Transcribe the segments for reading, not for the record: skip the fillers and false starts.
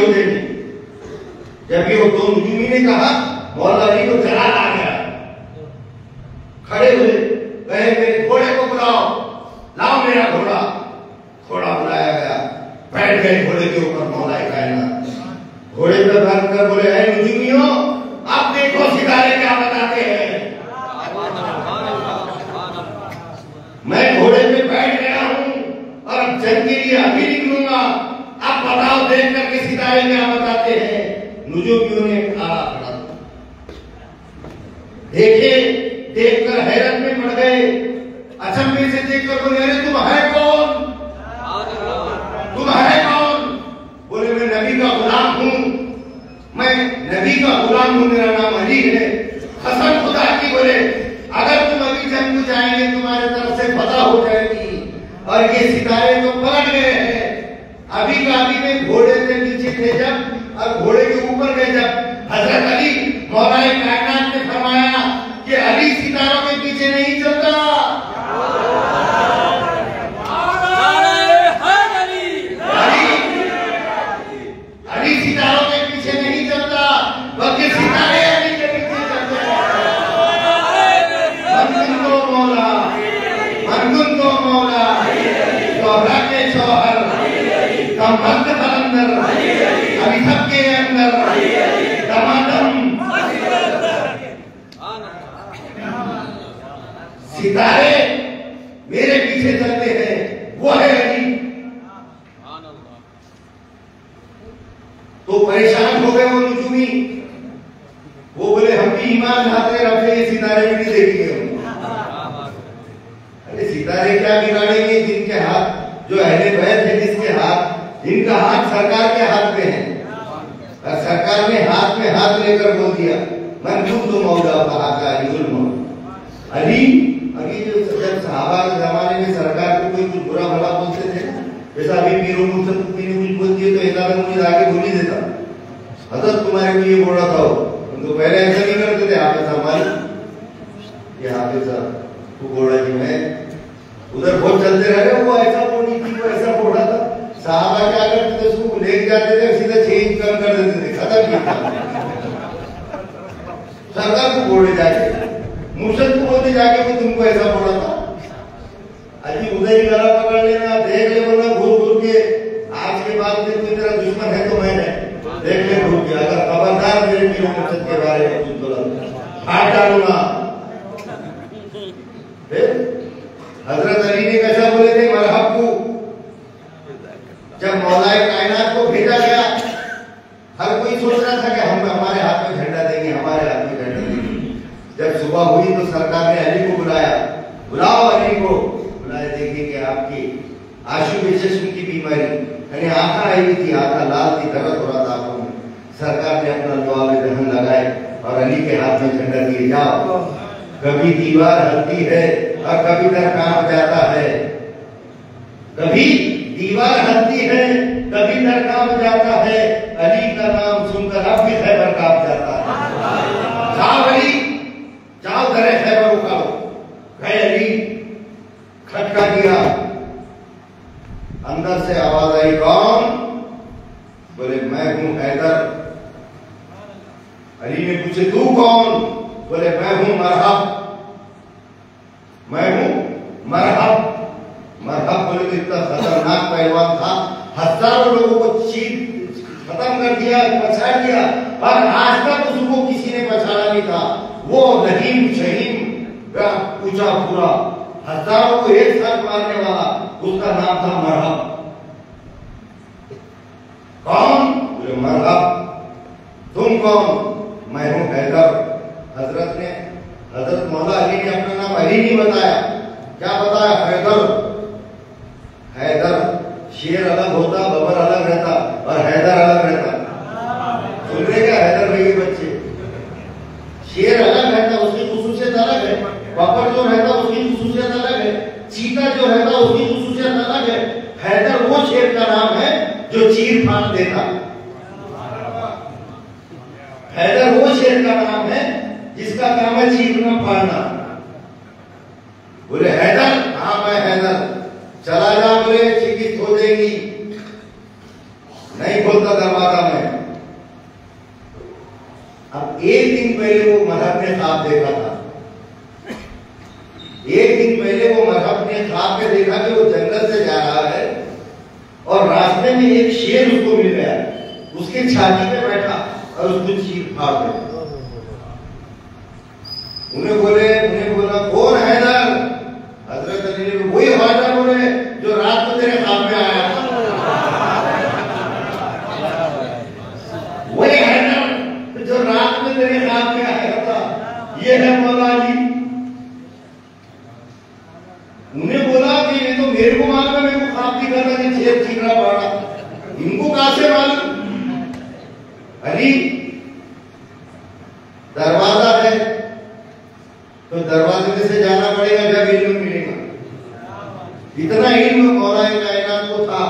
हो देंगे। जबकि वो दो नुजूमी ने कहा, मौला अली को जलाल आ गया, खड़े हुए, कहे मेरे घोड़े को बुलाओ, लाओ मेरा घोड़ा। घोड़ा बुलाया गया, बैठ गए घोड़े के ऊपर मौला कायनात। घोड़े पे बैठ कर बोले, है नुजूमियों, आप देखो सितारे क्या बताते हैं। मैं घोड़े पे बैठ गया हूं और अब जंग के लिए अभी निकलूंगा, आप बताओ देख करके सितारे क्या बताते हैं। नुजूमियों ने खड़ा खड़ा देखे, देखकर हैरत में पड़ गए, अचंभे से देखकर बोले, अरे तुम है कौन, तुम है कौन? बोले मैं नबी का गुलाम हूं, मैं नबी का गुलाम हूं, मेरा नाम अली है। कसम खुदा की बोले, अगर तुम अभी जंग में जाएंगे तुम्हारे तरफ से फतह हो जाएगी। और ये सितारे तो पलट गए हैं। अभी का अभी में घोड़े से नीचे थे जब और घोड़े के ऊपर गए जब, हजरत अली मौलाए कायनात ने फरमाया कि अली सितारों के पीछे नहीं चलता। अली सितारों के पीछे नहीं चलता, बल्कि सितारे अली के पीछे चलते हैं। मनगुन तो मौला, मनगुन तो मौला, शोहरा के शौहर, कमबख्त कलंदर, अभी सबके अंदर दमादम। सितारे मेरे पीछे चलते हैं, वो है अली। तो परेशान हो गए वो नुजूमी, वो बोले हम भी ईमान लाते, रखे ये सितारे भी नहीं देखेंगे हम। अरे सितारे क्या बिगाड़ेंगे जिनके हाथ, जो अहले बैत है जिसके हाथ, जिनका हाथ सरकार के हाथ में है, और सरकार ने हाथ लेकर बोल दिया, मन खुद तो मौला कहा था अली। अभी जो जब सहाबा के जमाने में सरकार को कोई कुछ बुरा भला बोलते थे, जैसा अभी पीरों मुझसे कुछ बोलती है तो इतना मुझे आगे बोल ही देता, हजरत तुम्हारे को ये बोल रहा था, तो पहले ऐसा नहीं करते थे। हाफिज साहब, ये हाफिज साहब वो बोल रहा कि मैं उधर बहुत चलते रहे, वो ऐसा बोली थी, वो ऐसा बोल रहा था। साहबा क्या करते थे, उसको लेके जाते थे, सीधा चेंज कर देते थे, खत्म किया। सरकार को बोलने जाके, मुर्शद को बोलते जाके वो तुमको ऐसा बोला था। अजी उधर ही गला पकड़ लेना, देख ले बोलना घूर घूर के, आज के बाद में कोई तेरा दुश्मन है तो मैं है, देख ले घूर के, अगर खबरदार मेरे पीर मुर्शद के बारे में कुछ बोला हाथ डालूंगा। हजरत अली ने कैसा बोले थे मरहब को, जब मौलाए कायनात को भेजा गया, हर कोई सोच रहा था कि हम हमारे हाथ में झंडा देंगे, हमारे हाथ में झंडा देंगे। जब सुबह हुई तो सरकार ने अली को बुलाया, बुलाओ अली को। बुलाए, देखिए कि आपकी आंसू में चश्म की बीमारी, यानी आंखा आई हुई थी, आंखा लाल थी, दर्द हो रहा था आंखों में। सरकार ने अपना दुआ में दहन लगाए और अली के हाथ में झंडा दिए, जाओ। कभी दीवार हलती है और कभी दर कांप जाता है, कभी दीवार हलती है कभी दर कांप जाता है, अली का नाम सुनकर अब भी खैबर कांप जाता है। जाओ अली, जाओ दरे खैबर उखाड़ो। गए अली, खटका दिया, अंदर से आवाज आई, कौन? बोले मैं हूं हैदर। अली ने पूछे तू कौन? बोले मैं हूं मरहब, मैं हूं मरहब। मरहब बोले तो इतना खतरनाक पहलवान था, हजारों लोगों को चीर खत्म कर दिया, पछाड़ दिया, और आज तक उसको किसी ने पछाड़ा नहीं था। वो रहीम शहीम ऊंचा पूरा, हजारों को एक साथ मारने वाला, उसका नाम था मरहब। कौन? बोले मरहब। तुम कौन? मैं हूं हैदर। हजरत मौला अली ने अपना नाम अली नहीं बताया, क्या बताया? हैदर। हैदर, शेर अलग होता, बबर अलग रहता और हैदर अलग रहता। सुन रहे क्या हैदर भाई के बच्चे? शेर अलग रहता, उसकी खुसूसियत अलग है, बबर जो रहता उसकी खुसूसियत अलग है, चीता जो रहता उसकी खुसूसियत अलग है। हैदर वो शेर का नाम है जो चीर फाड़ देता। हैदर वो शेर का नाम है जिसका काम है चीरना फाड़ना। बोले हैदर? हाँ मैं हैदर। चला जा, बोले चिकित्स हो जाएगी। नहीं खोलता दरवाजा में। अब एक दिन पहले वो मरहब ने ख्वाब देखा था, एक दिन पहले वो मरहब ने ख्वाब में देखा कि वो जंगल से जा रहा है और रास्ते में एक शेर उसको मिल गया, उसके छाती पे बैठा और उसको चीर फाड़ दे। उन्हें बोला कौन हैदर? हजरत अली ने वही हैदर बोले जो रात को तेरे ख्वाब में आया था, वही हैदर जो रात में तेरे ख्वाब में आया था, ये है मौला अली। उन्हें बोला कि ये तो मेरे को मालूम है, मेरे को ख्वाब दिखा था कि शेर चीखना पड़ा, इनको कहां से मालूम? अली दरवाजा है तो दरवाजे में से जाना पड़ेगा जब इल्म मिलेगा। इतना इल्म मौला कायनात को था।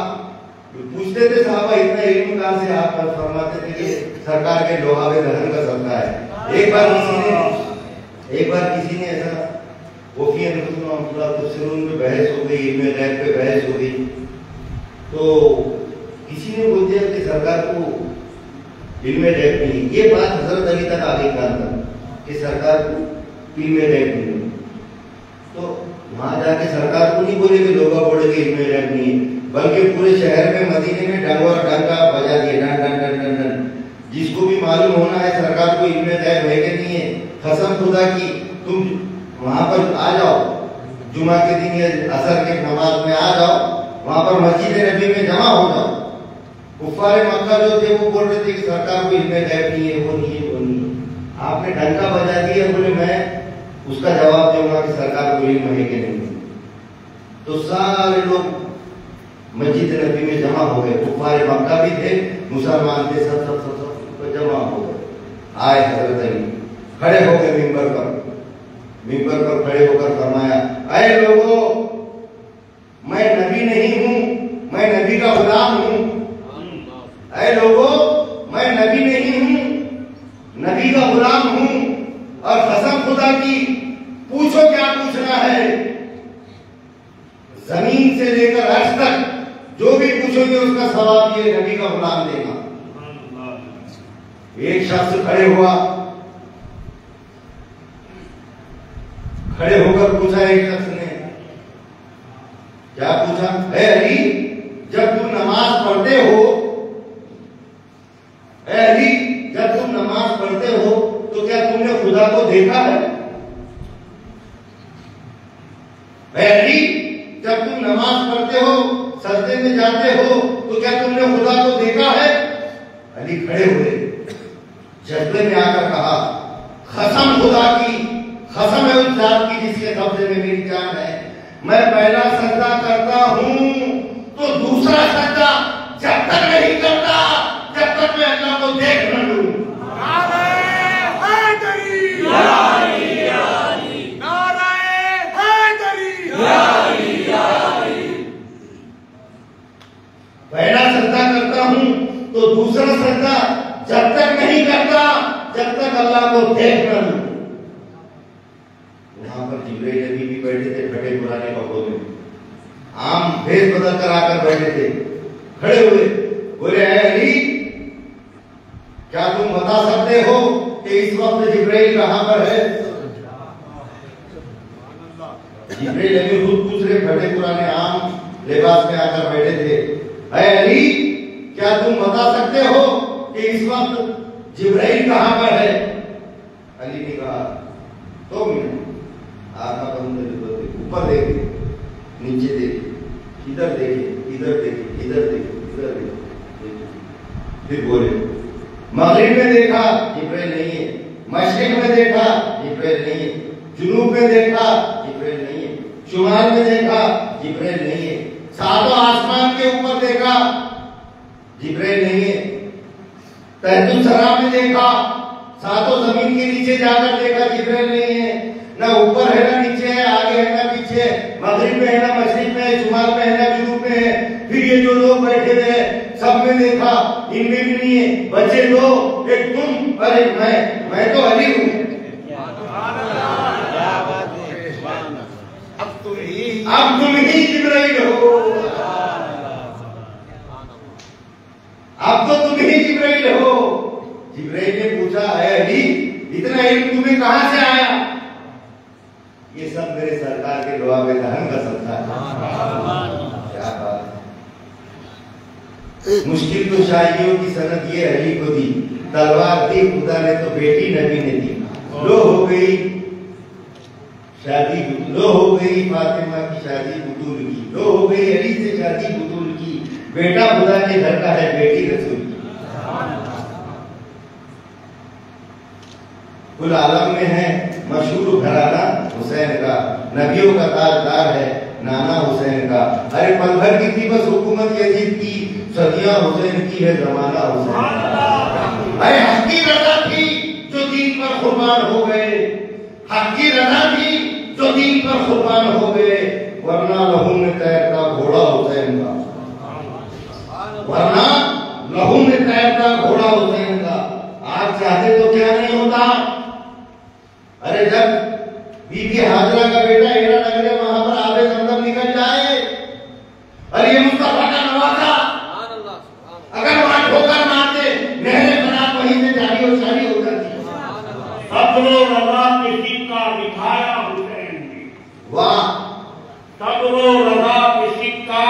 पूछते थे साहबा इतना इल्म कहां से? आप फरमाते थे कि सरकार के लोहावे धरन का सदका है। एक बार किसी ने ऐसा वफी तफसीरुन पे बहस हो गई, इल्म गैब पे बहस हो गई, तो किसी ने बोल दिया कि सरकार को इल्म गैब नहीं। ये बात हजरत अली तक आ गई कान तक कि सरकार को इल्म गैब नहीं। तो वहां जाके सरकार को नहीं बोले कि लोग बोले कि इल्म गैब नहीं है, बल्कि पूरे शहर में मदीने में डंका बजा दिए, done done done done done. जिसको भी मालूम होना है सरकार को इल्म गैब है कि नहीं है, कसम खुदा की तुम वहां पर आ जाओ, जुमा के दिन या असर के नमाज में आ जाओ, वहां पर मस्जिद नबी में जमा हो जाओ। कुफ्फारे मक्का जो थे वो बोल रहे थे कि सरकार को इल्म गैब नहीं है, वो नहीं है, वो नहीं है। आपने डंका बजा दिया, बोले मैं उसका जवाब दूंगा कि सरकार को इल्म है कि नहीं। तो सारे लोग मस्जिद नबी में जमा हो गए, कुफ्फारे मक्का भी थे, मुसलमान थे, सब सब सब सब जमा हो गए। आए हजरत अली खड़े हो गए मिंबर पर खड़े होकर फरमाया, अरे लोगों, मैं नबी नहीं हूं, मैं नबी का गुलाम हूं। अरे लोगों, मैं नबी नहीं हूं, नबी का गुलाम हूं, और कसम खुदा की पूछो क्या पूछना है, जमीन से लेकर अर्श तक जो भी पूछोगे उसका सवाब ये नबी का गुलाम देगा। एक शख्स खड़े हुआ, खड़े होकर पूछा एक शख्स ने, क्या पूछा? है अली, जब तुम नमाज पढ़ते हो, अली जब तुम नमाज पढ़ते हो तो क्या तुमने खुदा को देखा है? अली जब तुम नमाज पढ़ते हो, सजदे में जाते हो, तो क्या तुमने खुदा को देखा है? अली खड़े हुए, जज्बे में आकर कहा, कसम खुदा की, कसम है उस जात की जिसके कब्जे में मेरी जान है, मैं पहला सजदा करता हूं तो दूसरा सजदा जब तक नहीं करता जब तक मैं अल्लाह को देख न लूं। पहला सजदा करता हूं तो दूसरा सजदा जब तक नहीं करता जब तक अल्लाह को देख न लूं। वहां पर जिब्रील नबी भी बैठे थे, फटे पुराने कपड़ों में, आम भेष बदल कर आकर बैठे थे, खड़े हुए, बोले अली क्या तुम बता सकते हो कि इस वक्त जिब्रील कहां पर है? जिब्रील नबी खुद पूछ रहे, फटे पुराने आम लिबास में आकर बैठे थे, अली क्या तुम बता सकते हो कि इस वक्त जिब्रील कहां पर है? अली ने कहा 2 मिनट, आका ऊपर देखिए, नीचे देखिए, इधर देखिए, इधर देखिए, इधर देखिए, इधर देखिए। फिर बोले, मगरिब में देखा जिब्रील नहीं है, मशरिक में देखा जिब्रील नहीं है, जुनूब में देखा जिब्रील नहीं है, शुमाल में देखा जिब्रील नहीं है, सातों आसमान के ऊपर देखा जिब्रील नहीं है, तहतुल सरा में देखा, सातों जमीन के नीचे जाकर देखा जिब्रील नहीं है, ना ऊपर है ना नीचे है, आगे है ना पीछे है, मगरिब में है ना मशरिक में है, शुमाल में है ना जुनूब में है। फिर ये जो लोग बैठे हुए हैं सब में देखा, इनमें भी नहीं है, बचे 2, एक तुम और एक मैं तो अली हूं। अब तुम ही जिब्रील हो। अब तो तुम ही जिब्राइल हो। जिब्राइल ने पूछा, है अली इतना इल्म तुम्हें कहां से आया? ये सब मेरे सरकार के जवाब दहन का सदका है। क्या बात है। मुश्किल तो शादियों की सनत ये अली को दी, तलवार दी खुदा ने तो बेटी नबी ने दी। लो हो गई शादी, लो हो गई फातिमा की शादी बुतूल की, लो हो गई अली से शादी बुतूल की, बेटा खुदा के घर का है बेटी रसूल की। कुल आलम में है मशहूर घराना हुसैन का, नबियों का ताजदार है नाना हुसैन का। अरे पल भर की थी बस हुकूमत यजीद की, सदियां हुसैन की है जमाना हुसैन का। अरे हक की रजा थी जो दीन पर कुर्बान हो गए, हक की रजा थी जो दीन पर कुर्बान हो गए, वरना लहू में तैरता घोड़ा हुसैन का, वरना लहू में तैरता घोड़ा हुसैन का। आप चाहते तो क्या नहीं होता। अरे जब बीबी हाजरा का बेटा हेरा नगरे वहां पर आबे जमजम निकल जाए, अरे ये मुस्तफा का नवासा अगर वहां ठोकर मारते नहरे बना वहीं से जारी और सारी हो जाती। सबरो रजा पे सिक्का दिखाया हुसैन ने, वाह। सबरो रजा पे सिक्का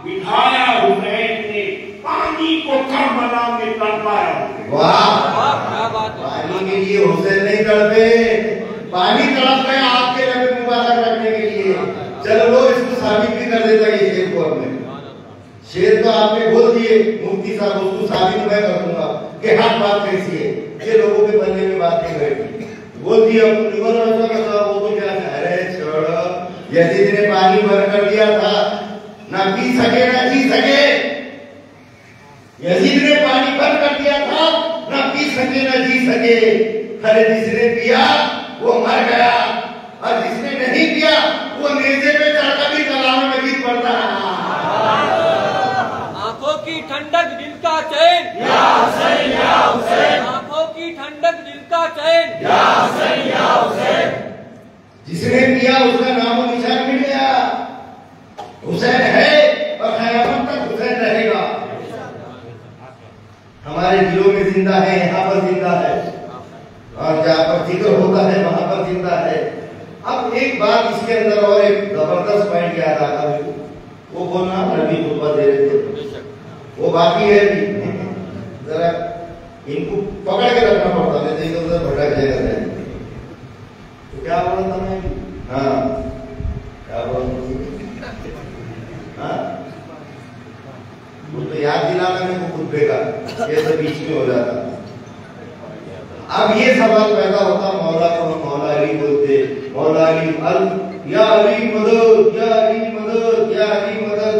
दिखाया हुसैन ने, पानी को करबला में तड़पाया। वाह, पानी के लिए हुसैन नहीं तड़पे, पानी तड़प गए आपके नबी मुबारक रखने के लिए। चलो लो इसको साबित भी कर देता ये शेर को। हमने शेर तो आपने बोल दिए मुफ्ती साहब, उसको साबित मैं कर दूंगा कि हर बात कैसी है। ये लोगों के बनने में बात नहीं बैठी, बोल दिया वो तो क्या। अरे छोड़ो, यजीद ने पानी भर कर दिया था, ना पी सके ना जी सके। यजीद ने पानी भर कर दिया था, ना पी सके ना जी सके। अरे जिसने पिया वो मर गया, और जिसने नहीं पिया वो नेज़े पे चढ़कर भी तालाब में गीत पड़ता रहा। आंखों की ठंडक दिल का चैन, या हुसैन या हुसैन, आंखों की ठंडक दिल का चैन, या हुसैन या हुसैन। जिसने पिया उसका नामो निशान मिट गया। हुसैन है और क़यामत तक हुसैन रहेगा। हमारे दिलों में जिंदा है, यहाँ पर जिंदा है, और जहाँ पर जिक्र होता है वहां पर जिंदा है। अब एक बात इसके अंदर और एक जबरदस्त पॉइंट याद आता है, वो बोलना नबी खुतबा दे रहे थे, वो बाकी है भी। जरा इनको पकड़ के रखना पड़ता है, नहीं तो उधर भटक जाएगा। तो क्या बोला था मैं? हाँ क्या बोला? हाँ वो तो याद दिलाना मेरे को खुतबे का, ये तो बीच में हो जाता। अब ये सवाल पैदा होता, मौला को मौला अली बोलते, मौला अली या अली मदद, या अली मदद, या अली मदद।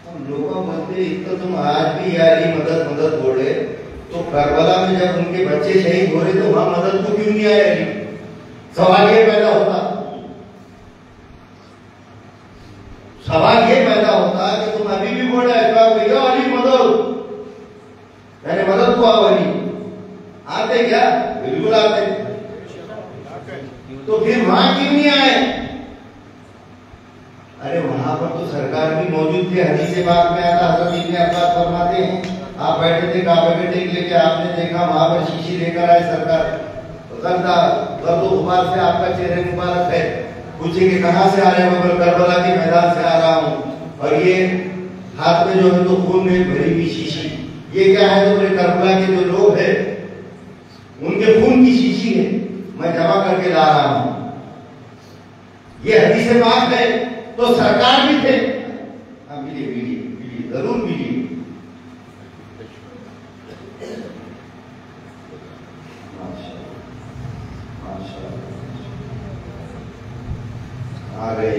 हम लोग बोलते तो तुम आज भी या अली मदद मदद बोले, तो करबला में जब उनके बच्चे शहीद हो रहे तो वहां मदद को क्यों नहीं आया अली? सवाल ये पैदा होता, सवाल ये पैदा होता कि तुम अभी भी बोल रहे हो या अली मदद, यानी मदद को आओ अली। आते क्या? बिल्कुल आते। तो फिर वहां क्यों नहीं आए? अरे वहां पर तो सरकार भी मौजूद थे। हदीस पाक में आता, हज़रत इब्न अब्बास फरमाते हैं, आप बैठे थे काबे के टेक लेके, आपने देखा वहां पर शीशी लेकर आए सरकार, गर्द गुबार से आपका चेहरे मुबारक है। पूछे कि कहाँ से आ रहे हो? करबला के मैदान से आ रहा हूँ। और ये हाथ में जो है तो खून में भरी हुई शीशी, ये क्या है? तो मेरे करबला के जो लोग हैं उनके खून की शीशी है, मैं जमा करके ला रहा हूं। ये हदीस पाक है। तो सरकार भी थे। हाँ मिलिए मिलिए मिलिए, जरूर मिलिए। आ गए,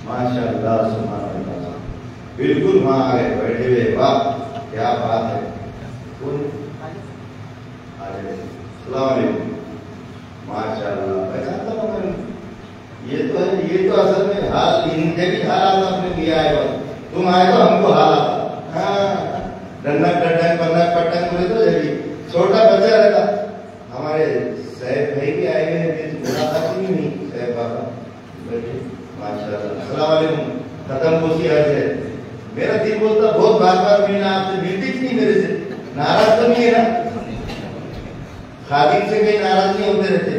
माशाअल्लाह सुभानअल्लाह, बिल्कुल वहां आ गए, बैठे हुए। वाह क्या बात है। माशाअल्लाह, पहचानता हूं मैं। ये तो असल में हाल इनके भी हालात आपने किया है। तुम आए तो हमको हालात। हाँ डंडक डंडक पन्नक पटक बोले तो जल्दी छोटा बच्चा रहता। हमारे साहब भाई भी आए हुए हैं, मुलाकात ही नहीं साहब बाबा बैठे। माशाअल्लाह, अस्सलाम वालेकुम। खत्म कोसी है मेरा नहीं बोलता, बहुत बार बार मिलना, आपसे मिलती नहीं मेरे से, नाराज तो नहीं है ना? खादिम से कहीं नाराज नहीं होते रहते।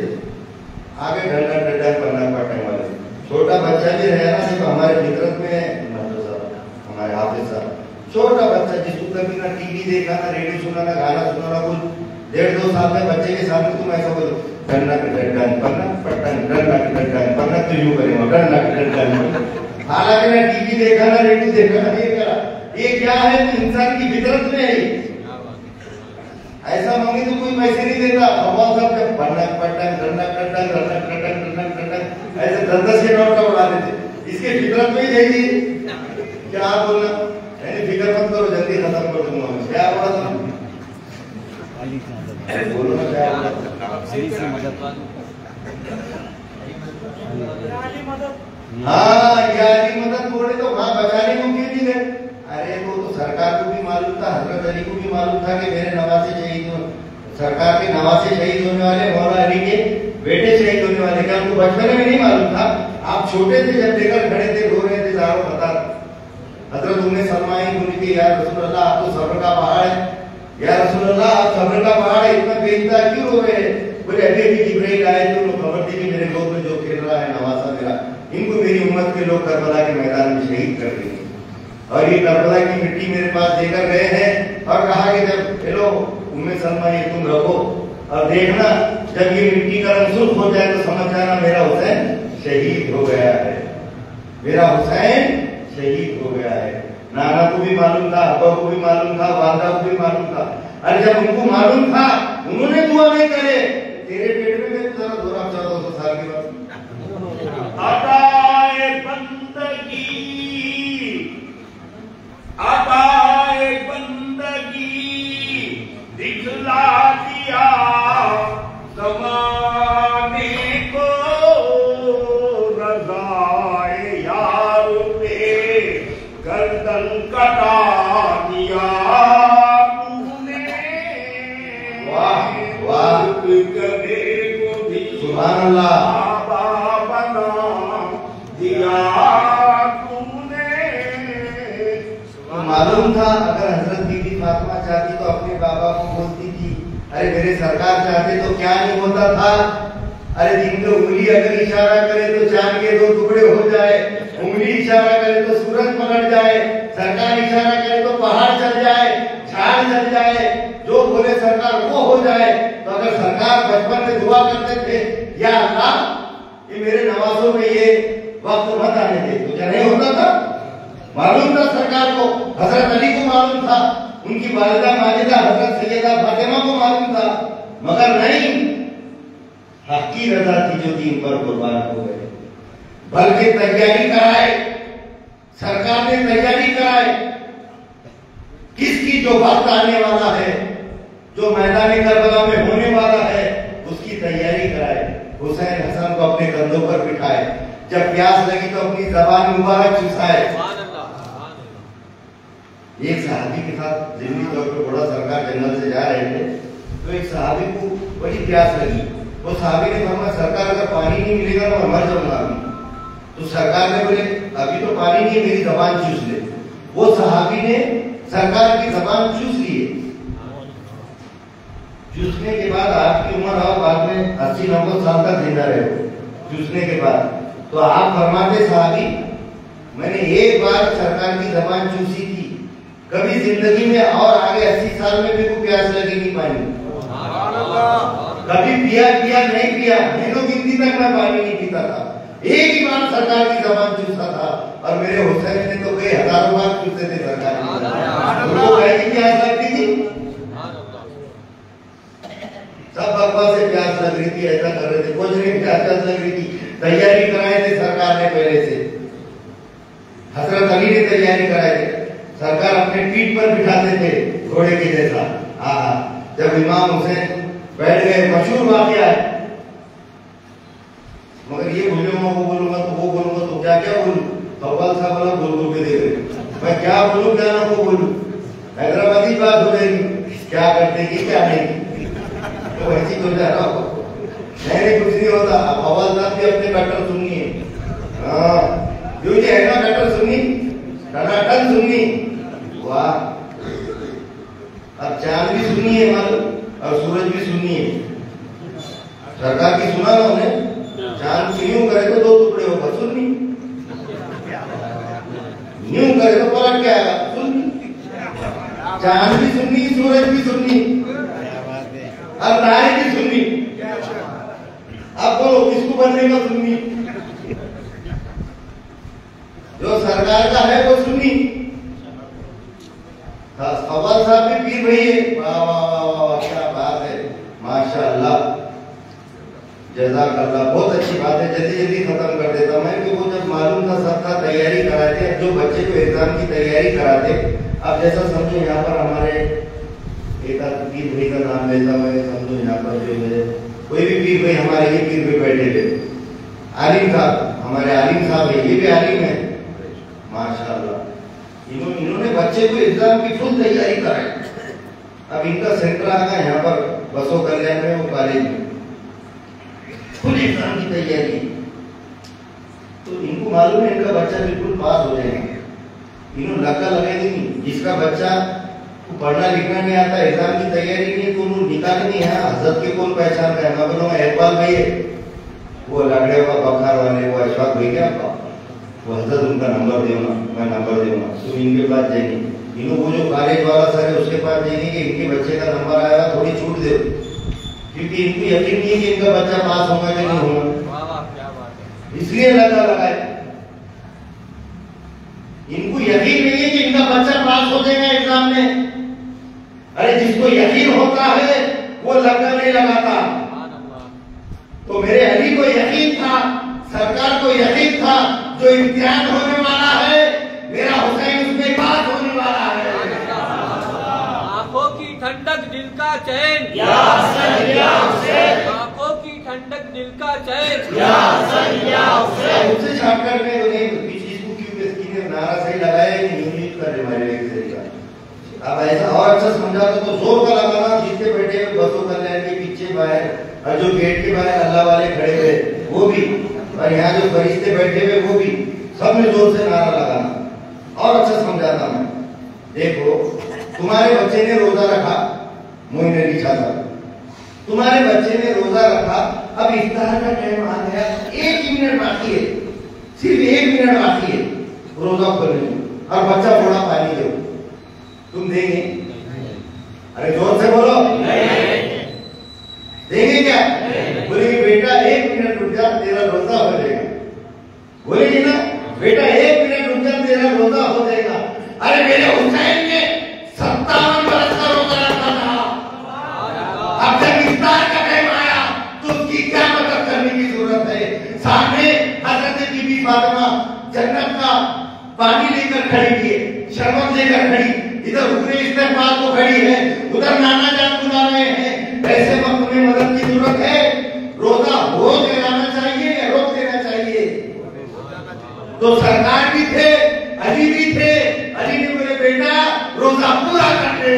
आगे ढंडा ढंडा करना पड़ने वाले छोटा बच्चा भी है ना, सिर्फ हमारे फितरत में है, हमारे हाफिज साहब, छोटा बच्चा जिसको कभी ना टीवी देखा ना रेडियो सुना ना गाना सुना ना कुछ, 1.5-2 साल में बच्चे के सामने तुम ऐसा बोलो डंडा के डंडा पन्ना पट्टन डंडा के डंडा पन्ना, तो यूं करेगा डंडा के डंडा। हालांकि ना टीवी देखा ना रेडियो देखा ना ये करा, ये क्या है? तो इंसान की फितरत में है। ऐसा मांगे तो कोई पैसे नहीं देता, भगवान साहब के पन्ना पट्टन डंडा कट्टन डंडा कट्टन डंडा कट्टन ऐसे 10-10 के नोट का उड़ा देते। इसके फितरत में ही यही क्या बोलना, फिक्र मत करो जल्दी खत्म कर दूंगा। क्या बोला था? बोलो ना क्या हाँ यारी मदद बोले तो वहां बचाने को क्यों नहीं गए? अरे वो तो सरकार को भी मालूम था, हजरत अली को भी मालूम था कि मेरे नवासे शहीद हो, सरकार के नवासे शहीद होने वाले, मौला अली के बेटे शहीद होने वाले। क्या उनको बचपन में नहीं मालूम था? आप छोटे थे जब लेकर खड़े थे, रो रहे थे, जारो बता। हजरत उम्मे सलमा बोली कि या रसूल अल्लाह आप तो सब्र का पहाड़ है, या रसूल अल्लाह आप सब्र का पहाड़ है, इतना बेइज्जत क्यों हो रहे हैं? बोले अभी अभी जिब्राइल आए तो खबर दी कि मेरे गोद में जो खेल रहा है नवासा मेरा, इनको मेरी उम्मत के लोग करबला के मैदान में शहीद कर देंगे। और ये करबला की मिट्टी मेरे पास देकर गए हैं और कहा कि जब हेलो उम्मे सलमा ये तुम रखो और देखना जब ये मिट्टी का रंग सुर्ख हो जाए तो समझ जाना मेरा हुसैन शहीद हो गया है, मेरा हुसैन शहीद हो गया है। नाना को भी मालूम था, अब्बा को भी मालूम था, वालदा को भी मालूम था। अरे जब उनको मालूम था उन्होंने दुआ नहीं करे, तेरे पेट में मैं जरा 200 साल के बाद अदाए बंदगी, अदाए बंदगी दिखला दिया ज़माने को, रज़ाए यार पे गर्दन कटा दिया तूने। वाह वाह, गधे को भी सुभान अल्लाह मालूम था। अगर हजरत बीबी फातिमा चाहती तो अपने बाबा को बोलती थी, अरे मेरे सरकार चाहते तो क्या नहीं होता था। अरे दिन को उंगली अगर इशारा करे तो चांद के 2 टुकड़े हो जाए, उंगली इशारा करे तो सूरज पलट जाए, सरकार इशारा करे तो पहाड़ चल जाए, झाड़ चल जाए, जो बोले सरकार वो हो जाए। तो अगर सरकार बचपन में दुआ करते थे या अल्लाह ये मेरे नवाजों में ये वक्त मत आने दे, तो क्या नहीं होता था? मालूम था सरकार को, हजरत अली को मालूम था, उनकी वालिदा माजिदा हजरत सैयदा फातिमा को मालूम था, मगर नहीं, हक की रजा थी जो दीन पर कुर्बान हो गए। बल्कि तैयारी कराए, सरकार ने तैयारी कराए, किसकी जो वक्त आने वाला है, जो मैदान करबला में होने वाला है, उसकी तैयारी कराए। हुसैन हसन को अपने कंधों पर बिठाए, जब प्यास लगी तो अपनी जबान मुबारक चुसाए। एक सहाबी के साथ दिल्ली चौक पे बड़ा सरकार जंगल से जा रहे थे, तो एक सहाबी को बड़ी प्यास लगी। वो सहाबी ने फरमाया सरकार अगर पानी नहीं मिलेगा तो मैं मर जाऊंगा। तो सरकार ने बोले अभी तो पानी नहीं, मेरी जबान चूस ले। वो सहाबी ने सरकार की जबान चूस लिए। चूसने के बाद आपकी उम्र आओ बाद में 80-90 साल तक जिंदा रहे हो। चूसने के बाद तो आप फरमाते सहाबी मैंने एक बार सरकार की जबान चूसी थी, कभी जिंदगी में और आगे 80 साल में भी कोई प्यास लगी नहीं पानी, कभी पिया नहीं पिया, महीनों गिनती तक मैं पानी नहीं पीता था। एक ही बार सरकार की जबान चूसा था और मेरे हुसैन ने तो कई हजारों बार चूसे थे सरकार की। उनको कैसी प्यास लगती थी? सब बकवास से प्यास लग रही थी, ऐसा कर रहे थे, कुछ नहीं प्यास लग रही थी। तैयारी कराए थे सरकार ने पहले से, हजरत अली ने तैयारी कराई थे। सरकार अपने पीठ पर बिठाते थे घोड़े के जैसा। जब इमाम हुसैन बैठ गए, मशहूर वाकया है, मगर ये बोलूंगा वो बोलूंगा तो वो बोलूंगा तो क्या क्या बोलूं? अव्वल साहब बोला बोल के देख रहे, मैं क्या बोलूं क्या ना को बोलूं, हैदराबादी बात हो जाएगी, क्या करते कि क्या नहीं, तो ऐसी हो जा रहा हो। नहीं कुछ नहीं होता। अव्वल साहब भी अपने कट्टर सुनिए, हाँ जो ये है ना कट्टर सुनी, टनाटन सुनी, वाह, अब चांद भी सुनी है मालूम और सूरज भी सुनी है। सरकार की सुना ना उन्हें, चांद से यूं करे तो 2 टुकड़े होगा, सुननी यूं करे तो पलट के आएगा, सुननी। चांद भी सुननी, सूरज भी सुननी और तारे भी सुननी। अब बोलो किसको बनेगा सुन्नी? जो सरकार का है वो सुन्नी। खबर साहब भी पीर भाई है, वाह वाह वाह वाह, क्या बात है, माशाअल्लाह, जज़ाकल्लाह, बहुत अच्छी बात है। जल्दी जल्दी खत्म कर देता मैं कि वो जब मालूम था सब था तैयारी कराते, जो बच्चे को एग्जाम की तैयारी कराते, अब जैसा समझो यहाँ पर हमारे एक पीर भाई का नाम लेता मैं, समझो यहाँ पर जो है कोई भी पीर भाई, हमारे ये पीर भाई बैठे थे, आलिम साहब, हमारे आलिम साहब है, ये भी आलिम है माशाअल्लाह। इन्होंने बच्चे को एग्जाम की फुल तैयारी कराई। अब इनका सेंटर आ गया यहाँ पर बसों कल्याण में, वो कॉलेज में फुल एग्जाम की तैयारी। तो इनको मालूम है इनका बच्चा बिल्कुल पास हो जाएगा। इन्होंने लगा लगाएंगे नहीं, जिसका बच्चा पढ़ना लिखना नहीं आता, एग्जाम की तैयारी नहीं, तो उन्होंने निकाल नहीं है। हजरत के कौन पहचान रहे? मैं बोलूँगा इकबाल भाई है, वो लकड़े का बखार वाले, वो अशफाक भाई क्या, वो हजरत उनका नंबर देना, मैं नंबर दूंगा, तो इनके पास जाएंगे। इन्हों वो जो कॉलेज वाला सर है उसके पास जाएंगे कि इनके बच्चे का नंबर आया, थोड़ी छूट दे, क्योंकि इनको यकीन नहीं है कि इनका बच्चा पास होगा कि नहीं होगा, इसलिए लगा लगाए। इनको यकीन नहीं है कि इनका बच्चा पास हो जाएगा एग्जाम में। अरे जिसको यकीन होता है वो लगा नहीं लगाता। तो मेरे अली को यकीन था, सरकार को यकीन था, जो इम्तिहान होने वाला है मेरा हुसैन उसमें पास होने वाला है। आंखों की ठंडक दिल का चैन, या हसन या हुसैन, आंखों की ठंडक दिल का चैन, या हसन या हुसैन। उससे छाटकर में तो नहीं, चीज को क्यों इसकी नारा सही लगाया नहीं कर रहे हमारे तरीका। अब ऐसा और अच्छा समझा तो जोर का लगाना, जितने बैठे हुए बसों कल्याण के पीछे बाहर और जो गेट के बाहर अल्लाह वाले खड़े हुए वो भी, और यहाँ जो फरिश्ते बैठे हुए वो भी, सब में जोर से नारा लगाना। और अच्छा समझाता मैं, देखो तुम्हारे बच्चे ने रोजा रखा, मोइन अली शाह साहब, तुम्हारे बच्चे ने रोजा रखा, अब इफ्तार का टाइम आ गया, 1 मिनट बाकी है, सिर्फ 1 मिनट बाकी है रोजा खोलने में, और बच्चा थोड़ा पानी दो, तुम देंगे? अरे जोर से बोलो, देंगे क्या? बोलेंगे बेटा 1 मिनट रुक जा, तेरा रोजा हो जाएगा। बोलेंगे ना बेटा 1 मिनट रुक जा, तेरा रोजा हो जाएगा। अरे मेरे हुसैन ने 57 बरस का रोजा रखा था, अब जब इफ्तार का टाइम आया तो उसकी क्या मदद करने की जरूरत है? सामने हजरत बीबी फातिमा जन्नत का पानी लेकर खड़ी है, शरबत लेकर खड़ी, इधर उतने इस्तेमाल को खड़ी है, उधर नाना जान बुला रहे हैं। ऐसे वक्त में मदद की जरूरत है, रोजा हो जाना चाहिए या रोक देना चाहिए? तो सरकार भी थे, अली भी थे, अली ने बोले बेटा रोजा पूरा कर दे।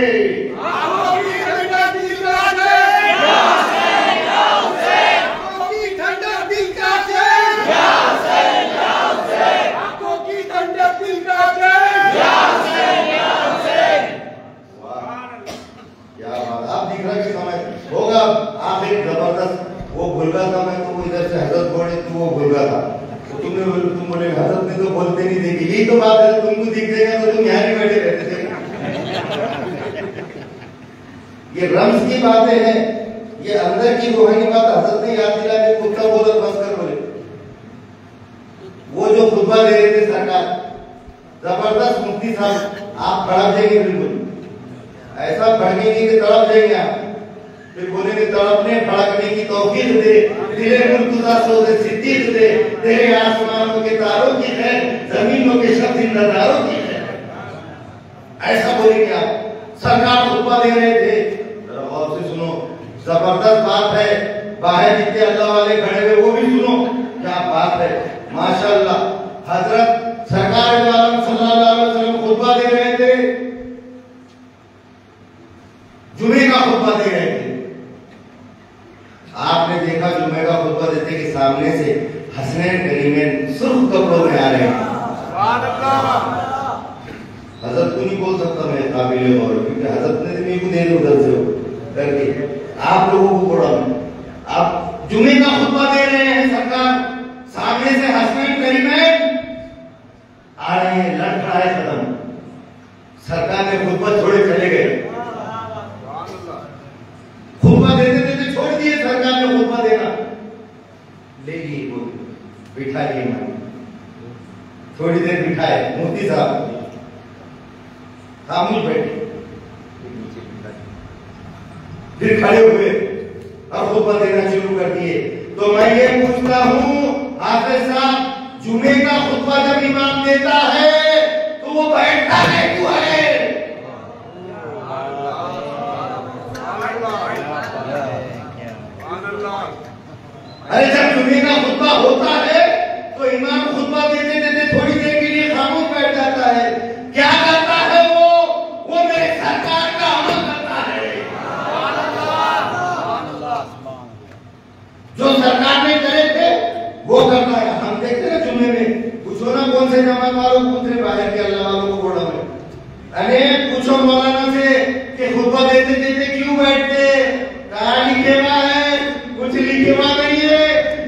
जबरदस्त वो भूल गया था, मैं तो वो इधर से हजरत बोले तो वो भूल गया था, तो तुम बोले हजरत ने तो बोलते नहीं देखी, यही तो बात है, तुमको दिख देगा तो तुम यहाँ नहीं बैठे रहते थे। ये रम्ज की बातें हैं, ये अंदर की रूहानी बात हजरत ने याद दिला के खुद का बोला बस कर बोले। वो जो खुतबा दे रहे थे सरकार, जबरदस्त मुफ्ती साहब, आप तड़प जाएंगे, बिल्कुल ऐसा भड़केंगे कि तड़प जाएंगे आप। फिर बोलेंगे तड़पने भड़कने की तौफीक दे, तेरे मुर्तजा सोज़े सिद्दीक दे, तेरे आसमानों के तारों की है, जमीनों के शब्द नजारों की है। ऐसा बोलेंगे आप। सरकार खुतबा दे रहे थे, जरा गौर से सुनो, जबरदस्त बात है, बाहर जितने अल्लाह वाले खड़े हुए वो भी सुनो, क्या बात है माशाअल्लाह। हजरत सरकार दो आलम सल्लल्लाहु अलैहि वसल्लम खुतबा दे रहे थे, जुमे का खुतबा दे रहे थे। आपने देखा जुमे का खुतबा देते कि सामने से हसनैन करीमैन सुर्ख कपड़ों में आ रहे हैं, हजरत को नहीं बोल सकता मैं काबिल गौर, क्योंकि हजरत ने मेरे को दे दो उधर से करके आप लोगों को बोला मैं। आप जुमे का खुतबा दे रहे हैं, सरकार सामने से हसनैन करीमैन आ रहे हैं, लड़ खड़ा है कदम, सरकार ने खुतबा छोड़े चले गए, खुतबा देते देते छोड़ दिए सरकार ने खुतबा देना, ले लिए वो बिठा लिए मैं, थोड़ी देर बिठाए मुफ्ती साहब खामोश बैठे, फिर खड़े हुए अब खुतबा देना शुरू कर दिए। तो मैं ये पूछता हूँ हाफिज साहब, जुमे का खुतबा जब इमाम देता है तो वो बैठता है क्यों है? अरे जब जुमे का खुतबा होता है तो इमाम खुतबा देते देते थोड़ी देर के लिए खामोश बैठ जाता है, क्या करता है वो मेरे सरकार का अमल करता है, जो सरकार ने करे थे वो करता है। हम देखते ना जुम्मे में, पूछो ना कौन से जमात वालों को, पूछ रहे बाहर के अल्लाह वालों को बोला में, अरे पूछो मौलाना से कि खुतबा देते देते क्यों बैठते, कहाँ लिखे हुआ है, कुछ लिखे हुआ नहीं है,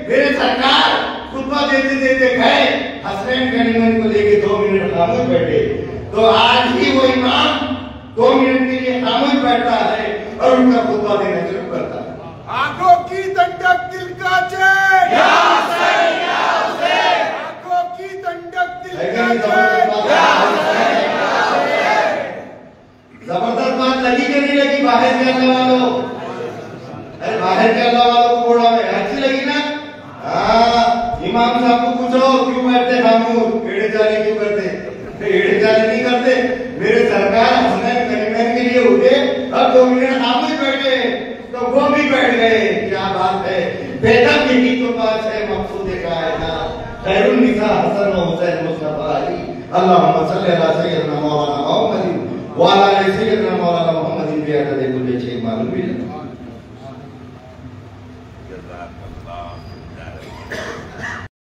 मेरे सरकार खुतबा देते देते गए, हसनैन करीमैन को लेके 2 मिनट खामोश बैठे। तो आज भी वो इमाम 2 मिनट के लिए खामोश बैठता है और उनका खुतबा देना शुरू करता है। आंखों की दंडक दिल का चैन, आंखों की दंडक दिल का चैन। जबरदस्त बात लगी कि नहीं लगी बाहर के अल्लाह वालों? अरे बाहर के अल्लाह वालों को बोला में अच्छी लगी ना? हाँ, इमाम साहब को पूछो क्यों बैठते खामोश, एड़े जाले क्यों करते? एड़े जाले नहीं करते, मेरे सरकार हसनैन करीमैन के लिए उठे अब 2 मिनट खामोश बैठे तो वो भी बैठ गए। क्या बात है, बेटा बेटी तो बात है, मकसूद कायनात खैरुन निसा हसन व हुसैन मुस्तफा अली, अल्लाहुम्मा सल्ली अला सय्यिदना मौलाना मुहम्मद व अला आलि सय्यिदना मौलाना मुहम्मद भी अदद कुल शै मालूम भी।